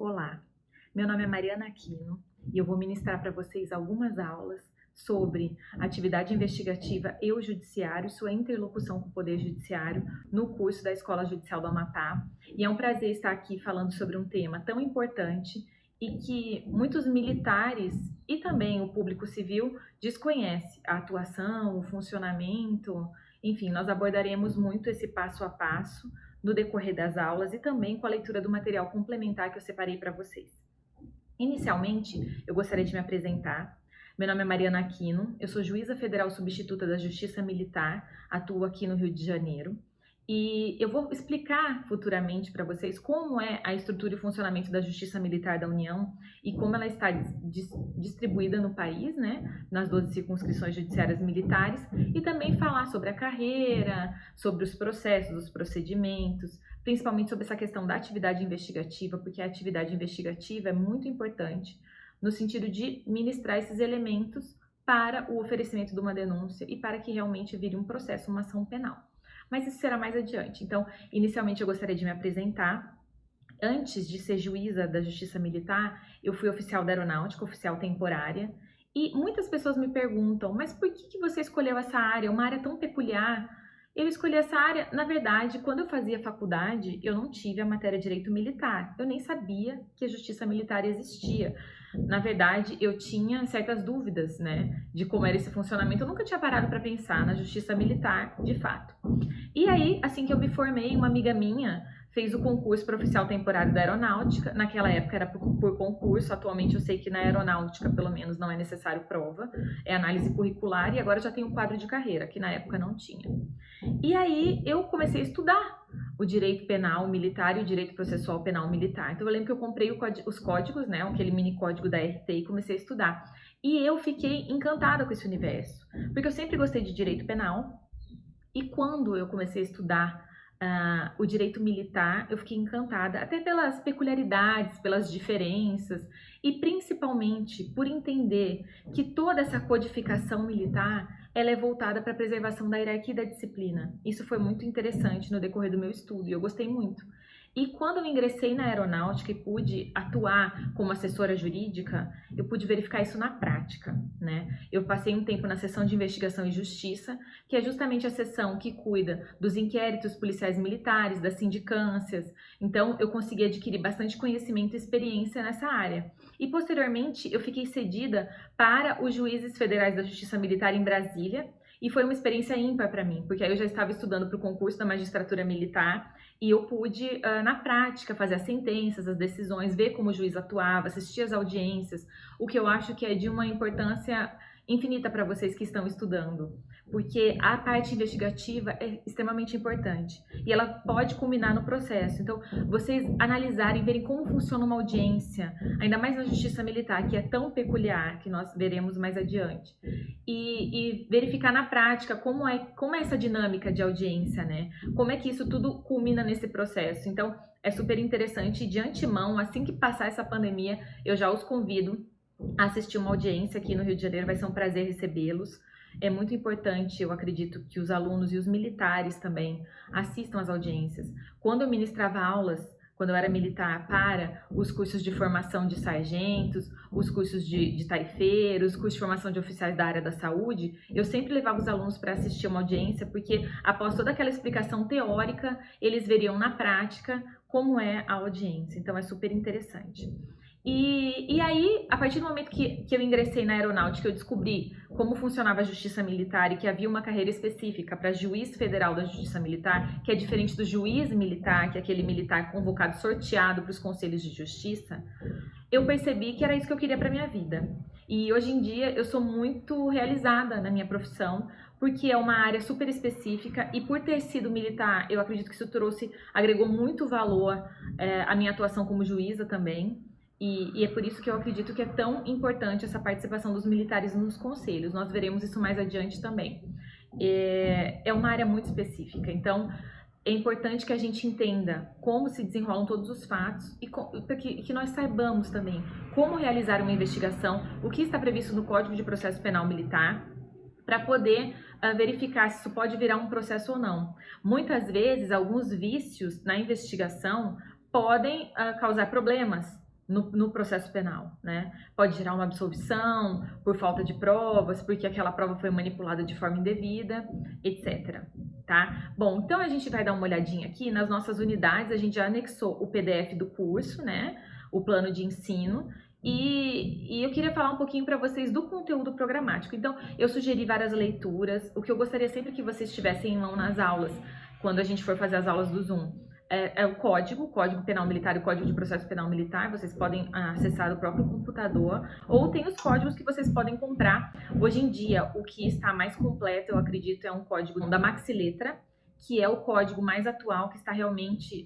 Olá, meu nome é Mariana Aquino e eu vou ministrar para vocês algumas aulas sobre atividade investigativa e o judiciário, sua interlocução com o Poder Judiciário, no curso da Escola Judicial do Amapá. E é um prazer estar aqui falando sobre um tema tão importante e que muitos militares e também o público civil desconhece a atuação, o funcionamento, enfim, nós abordaremos muito esse passo a passo no decorrer das aulas e também com a leitura do material complementar que eu separei para vocês. Inicialmente, eu gostaria de me apresentar. Meu nome é Mariana Aquino, eu sou juíza federal substituta da Justiça Militar, atuo aqui no Rio de Janeiro. E eu vou explicar futuramente para vocês como é a estrutura e funcionamento da Justiça Militar da União e como ela está distribuída no país, né, nas 12 circunscrições judiciárias militares, e também falar sobre a carreira, sobre os processos, os procedimentos, principalmente sobre essa questão da atividade investigativa, porque a atividade investigativa é muito importante no sentido de ministrar esses elementos para o oferecimento de uma denúncia e para que realmente vire um processo, uma ação penal. Mas isso será mais adiante. Então, inicialmente eu gostaria de me apresentar. Antes de ser juíza da Justiça Militar, eu fui oficial da Aeronáutica, oficial temporária, e muitas pessoas me perguntam, mas por que você escolheu essa área, uma área tão peculiar? Eu escolhi essa área, na verdade, quando eu fazia faculdade, eu não tive a matéria de Direito Militar, eu nem sabia que a Justiça Militar existia. Na verdade, eu tinha certas dúvidas, né, de como era esse funcionamento, eu nunca tinha parado para pensar na Justiça Militar, de fato. E aí, assim que eu me formei, uma amiga minha fez o concurso para oficial temporário da Aeronáutica. Naquela época era por concurso, atualmente eu sei que na Aeronáutica, pelo menos, não é necessário prova, é análise curricular, e agora já tem um quadro de carreira, que na época não tinha. E aí eu comecei a estudar o direito penal militar e o direito processual penal militar. Então eu lembro que eu comprei os códigos, né, aquele mini código da RT, e comecei a estudar. E eu fiquei encantada com esse universo, porque eu sempre gostei de direito penal, e quando eu comecei a estudar o direito militar, eu fiquei encantada, até pelas peculiaridades, pelas diferenças, e principalmente por entender que toda essa codificação militar, ela é voltada para a preservação da hierarquia e da disciplina. Isso foi muito interessante no decorrer do meu estudo, e eu gostei muito. E quando eu ingressei na aeronáutica e pude atuar como assessora jurídica, eu pude verificar isso na prática, né? Eu passei um tempo na seção de investigação e justiça, que é justamente a seção que cuida dos inquéritos policiais militares, das sindicâncias. Então, eu consegui adquirir bastante conhecimento e experiência nessa área. E, posteriormente, eu fiquei cedida para os juízes federais da Justiça Militar em Brasília, e foi uma experiência ímpar para mim, porque aí eu já estava estudando para o concurso da magistratura militar e eu pude, na prática, fazer as sentenças, as decisões, ver como o juiz atuava, assistir às audiências, o que eu acho que é de uma importância infinita para vocês que estão estudando, porque a parte investigativa é extremamente importante e ela pode culminar no processo. Então, vocês analisarem, verem como funciona uma audiência, ainda mais na Justiça Militar, que é tão peculiar, que nós veremos mais adiante, e verificar na prática como é essa dinâmica de audiência, né? Como é que isso tudo culmina nesse processo. Então, é super interessante. De antemão, assim que passar essa pandemia, eu já os convido a assistir uma audiência aqui no Rio de Janeiro, vai ser um prazer recebê-los. É muito importante, eu acredito, que os alunos e os militares também assistam às audiências. Quando eu ministrava aulas, quando eu era militar, para os cursos de formação de sargentos, os cursos de tarifeiros, os cursos de formação de oficiais da área da saúde, eu sempre levava os alunos para assistir uma audiência, porque após toda aquela explicação teórica, eles veriam na prática como é a audiência. Então é super interessante. E aí, a partir do momento que eu ingressei na aeronáutica, eu descobri como funcionava a justiça militar e que havia uma carreira específica para juiz federal da justiça militar, que é diferente do juiz militar, que é aquele militar convocado, sorteado para os conselhos de justiça, eu percebi que era isso que eu queria para minha vida. E hoje em dia eu sou muito realizada na minha profissão, porque é uma área super específica e por ter sido militar, eu acredito que isso agregou muito valor à minha atuação como juíza também. E é por isso que eu acredito que é tão importante essa participação dos militares nos conselhos. Nós veremos isso mais adiante também. É uma área muito específica, então é importante que a gente entenda como se desenrolam todos os fatos e que nós saibamos também como realizar uma investigação, o que está previsto no Código de Processo Penal Militar, para poder verificar se isso pode virar um processo ou não. Muitas vezes, alguns vícios na investigação podem causar problemas no processo penal, né? Pode gerar uma absolvição por falta de provas, porque aquela prova foi manipulada de forma indevida, etc. Tá? Bom, então a gente vai dar uma olhadinha aqui nas nossas unidades, a gente já anexou o PDF do curso, né? O plano de ensino. E eu queria falar um pouquinho para vocês do conteúdo programático. Então, eu sugeri várias leituras. O que eu gostaria sempre que vocês tivessem em mão nas aulas, quando a gente for fazer as aulas do Zoom, é o Código Penal Militar e o Código de Processo Penal Militar. Vocês podem acessar o próprio computador, ou tem os códigos que vocês podem comprar. Hoje em dia, o que está mais completo, eu acredito, é um código da Maxiletra, que é o código mais atual, que está realmente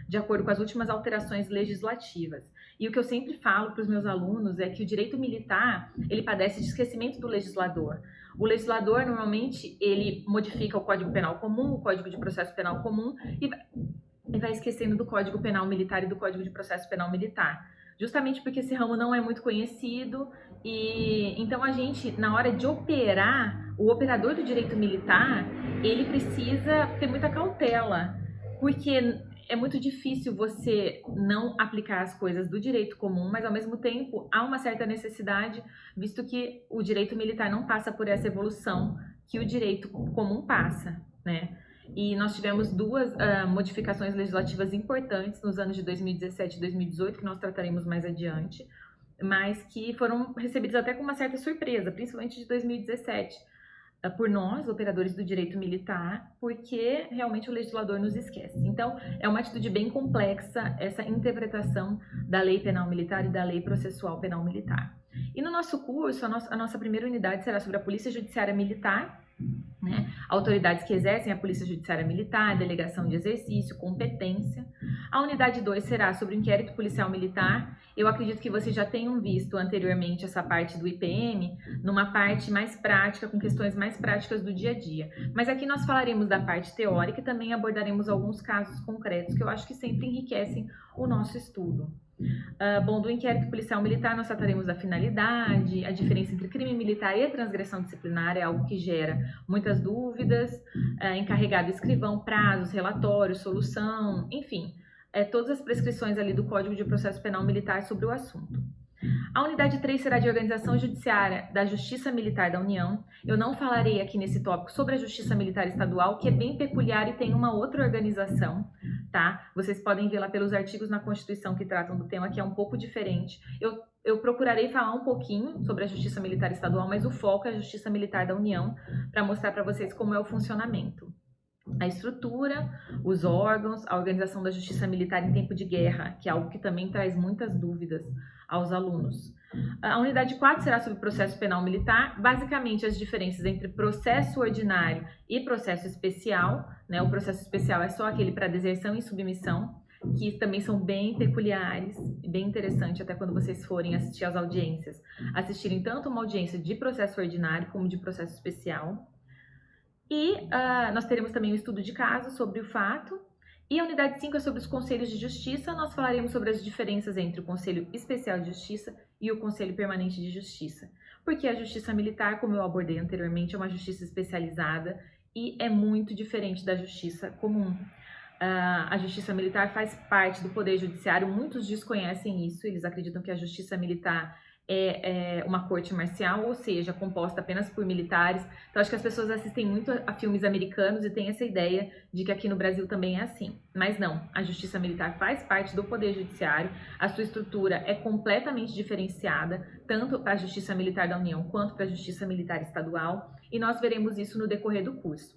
de acordo com as últimas alterações legislativas. E o que eu sempre falo para os meus alunos é que o direito militar, ele padece de esquecimento do legislador. O legislador, normalmente, ele modifica o Código Penal Comum, o Código de Processo Penal Comum, e vai esquecendo do Código Penal Militar e do Código de Processo Penal Militar. Justamente porque esse ramo não é muito conhecido, e então a gente, na hora de operar, o operador do direito militar, ele precisa ter muita cautela, porque é muito difícil você não aplicar as coisas do direito comum, mas ao mesmo tempo há uma certa necessidade, visto que o direito militar não passa por essa evolução que o direito comum passa, né? E nós tivemos duas modificações legislativas importantes nos anos de 2017 e 2018, que nós trataremos mais adiante, mas que foram recebidas até com uma certa surpresa, principalmente de 2017, por nós, operadores do direito militar, porque realmente o legislador nos esquece. Então, é uma atitude bem complexa essa interpretação da lei penal militar e da lei processual penal militar. E no nosso curso, a nossa primeira unidade será sobre a Polícia Judiciária Militar, né? Autoridades que exercem a Polícia Judiciária Militar, delegação de exercício, competência. A unidade 2 será sobre o inquérito policial militar. Eu acredito que vocês já tenham visto anteriormente essa parte do IPM, numa parte mais prática, com questões mais práticas do dia a dia. Mas aqui nós falaremos da parte teórica e também abordaremos alguns casos concretos que eu acho que sempre enriquecem o nosso estudo. Bom, do inquérito policial militar nós trataremos da finalidade, a diferença entre crime militar e a transgressão disciplinar é algo que gera muitas dúvidas, encarregado escrivão, prazos, relatórios, solução, enfim, todas as prescrições ali do Código de Processo Penal Militar sobre o assunto. A unidade 3 será de organização judiciária da Justiça Militar da União. Eu não falarei aqui nesse tópico sobre a Justiça Militar Estadual, que é bem peculiar e tem uma outra organização, tá? Vocês podem ver lá pelos artigos na Constituição que tratam do tema, que é um pouco diferente. Eu procurarei falar um pouquinho sobre a Justiça Militar Estadual, mas o foco é a Justiça Militar da União, para mostrar para vocês como é o funcionamento. A estrutura, os órgãos, a organização da Justiça Militar em tempo de guerra, que é algo que também traz muitas dúvidas aos alunos. A unidade 4 será sobre processo penal militar, basicamente as diferenças entre processo ordinário e processo especial, né? O processo especial é só aquele para deserção e submissão, que também são bem peculiares, bem interessante até quando vocês forem assistir às audiências, assistirem tanto uma audiência de processo ordinário como de processo especial. E nós teremos também um estudo de caso sobre o fato. E a unidade 5 é sobre os conselhos de justiça. Nós falaremos sobre as diferenças entre o Conselho Especial de Justiça e o Conselho Permanente de Justiça. Porque a justiça militar, como eu abordei anteriormente, é uma justiça especializada e é muito diferente da justiça comum. A justiça militar faz parte do Poder Judiciário, muitos desconhecem isso, eles acreditam que a justiça militar é uma corte marcial, ou seja, composta apenas por militares. Então, acho que as pessoas assistem muito a filmes americanos e têm essa ideia de que aqui no Brasil também é assim. Mas não, a justiça militar faz parte do Poder Judiciário, a sua estrutura é completamente diferenciada, tanto para a Justiça Militar da União quanto para a Justiça Militar Estadual, e nós veremos isso no decorrer do curso.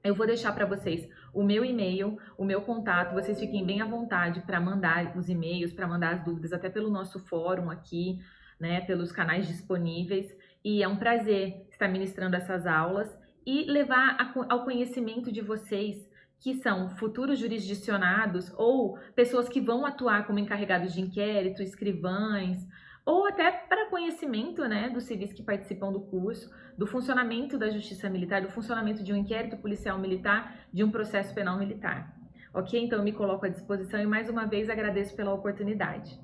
Eu vou deixar para vocês o meu e-mail, o meu contato, vocês fiquem bem à vontade para mandar os e-mails, para mandar as dúvidas, até pelo nosso fórum aqui, né, pelos canais disponíveis, e é um prazer estar ministrando essas aulas e levar ao conhecimento de vocês que são futuros jurisdicionados ou pessoas que vão atuar como encarregados de inquérito, escrivães, ou até para conhecimento, né, dos civis que participam do curso, do funcionamento da justiça militar, do funcionamento de um inquérito policial militar, de um processo penal militar. Ok? Então eu me coloco à disposição e mais uma vez agradeço pela oportunidade.